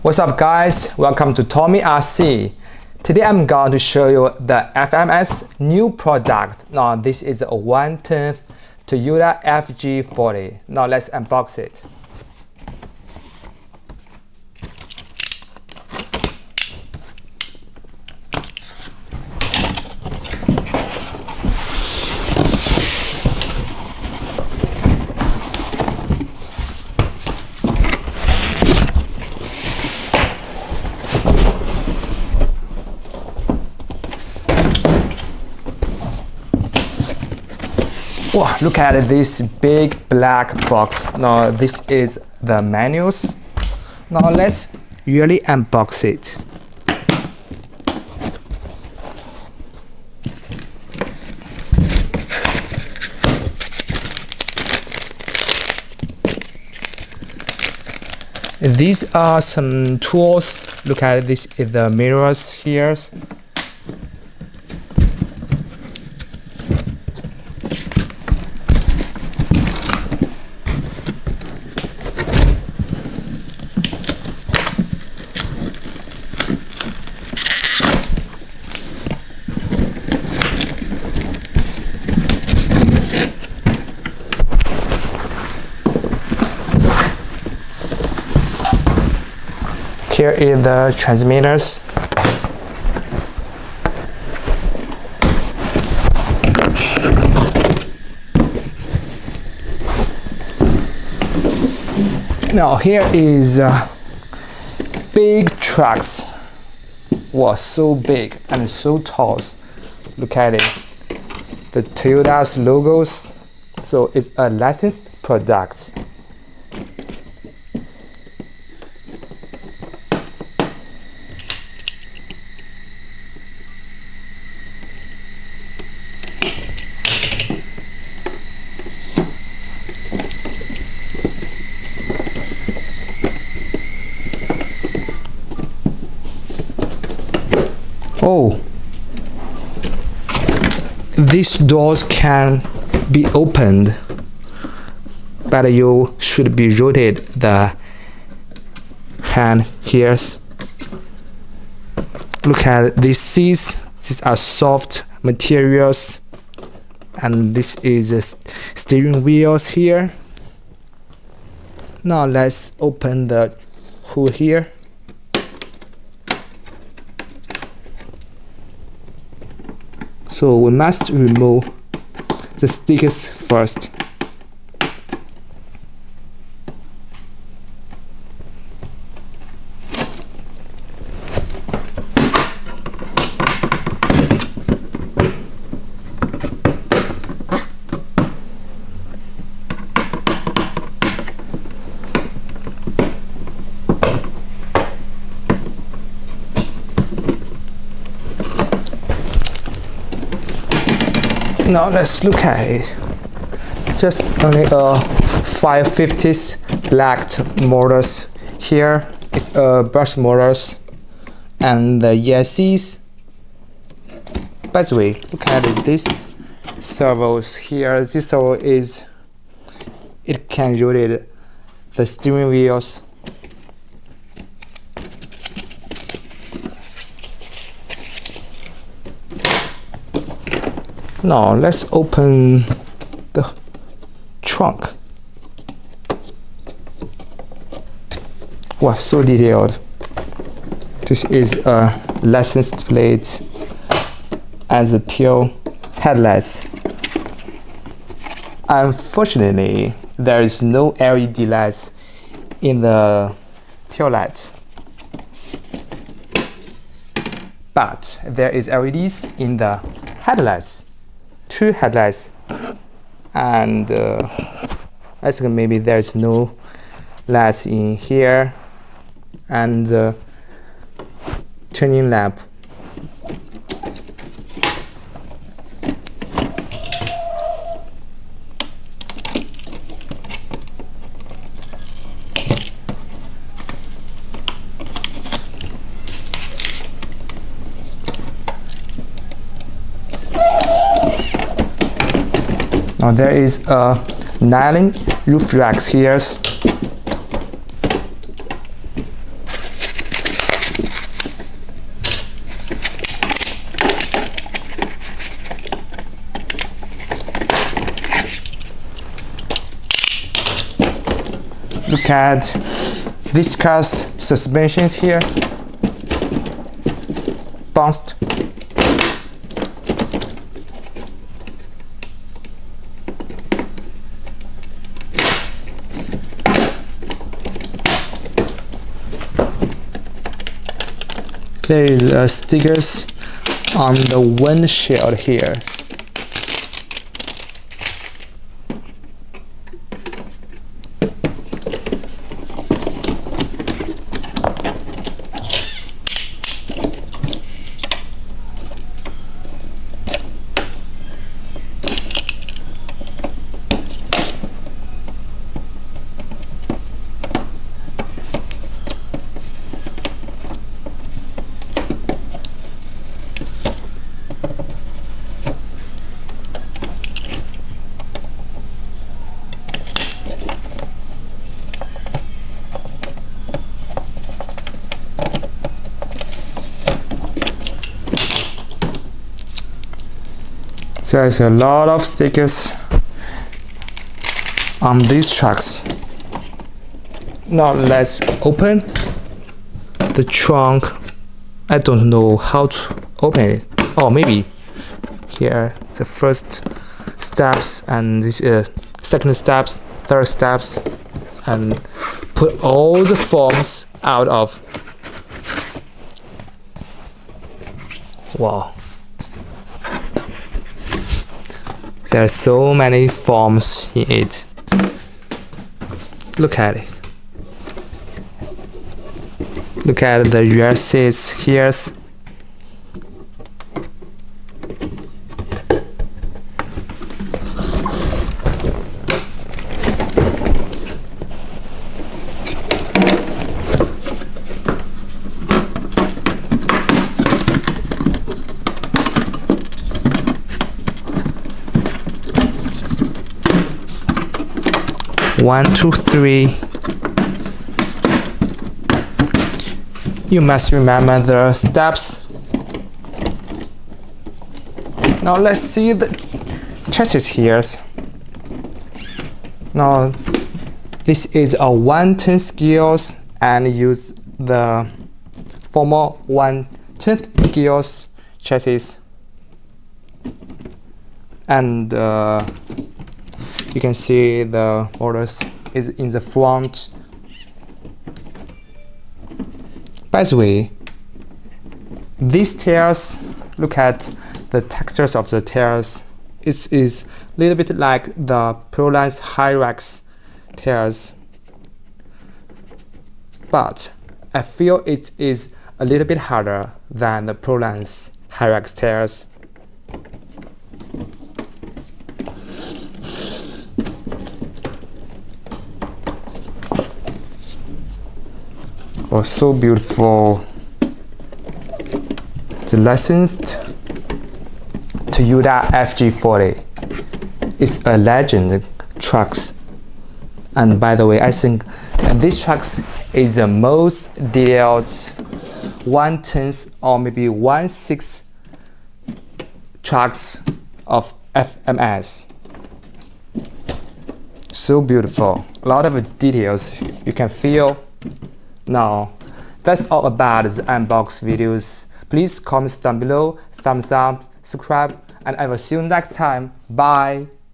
What's up guys, welcome to Tommy RC. Today I'm going to show you the FMS new product. Now this is a 1/10 Toyota FJ40. Now let's unbox it. Wow, look at this big black box. Now this is the manuals. Now let's really unbox it. These are some tools. Look at this, the mirrors here. Here is the transmitters. Now here is big trucks. Wow, so big and so tall. Look at it. The Toyota's logos. So it's a licensed product. Oh, these doors can be opened, but you should be rotated the hand here. Look at these seats. These are soft materials, and this is a steering wheels here. Now let's open the hood here. So we must remove the stickers first. Now let's look at it. Just only a 550s black motors here. It's a brush motors and the ESCs. By the way, look at it. This servos here. This servo it can rotate the steering wheels. Now let's open the trunk. Wow, so detailed. This is a license plate and the tail headlights. Unfortunately, there is no LED lights in the tail light, but there is LEDs in the headlights. 2 headlights, and I think maybe there's no lights in here, and the turning lamp. Now there is a nylon roof racks here. Look at this car's suspensions here. Bounced. There is stickers on the windshield here. There's a lot of stickers on these trucks. Now let's open the trunk. I don't know how to open it. Oh, maybe here the first steps and this second steps, third steps, and put all the forms out of. Wow. There are so many forms in it. Look at it. Look at the rear seats here. One, two, three. You must remember the steps. Now let's see the chassis here. Now this is a 1/10 scales and use the former 1/10 scales chassis, and you can see the motors is in the front. By the way, these tires, look at the textures of the tires. It is a little bit like the Proline Hyrax tires, but I feel it is a little bit harder than the Proline Hyrax tires. Oh, so beautiful. The licensed Toyota FJ40 is a legend trucks. And by the way, I think this trucks is the most detailed 1/10 or maybe 1/6 trucks of FMS. So beautiful. A lot of details you can feel. Now, that's all about the unbox videos. Please comment down below, thumbs up, subscribe, and I will see you next time. Bye.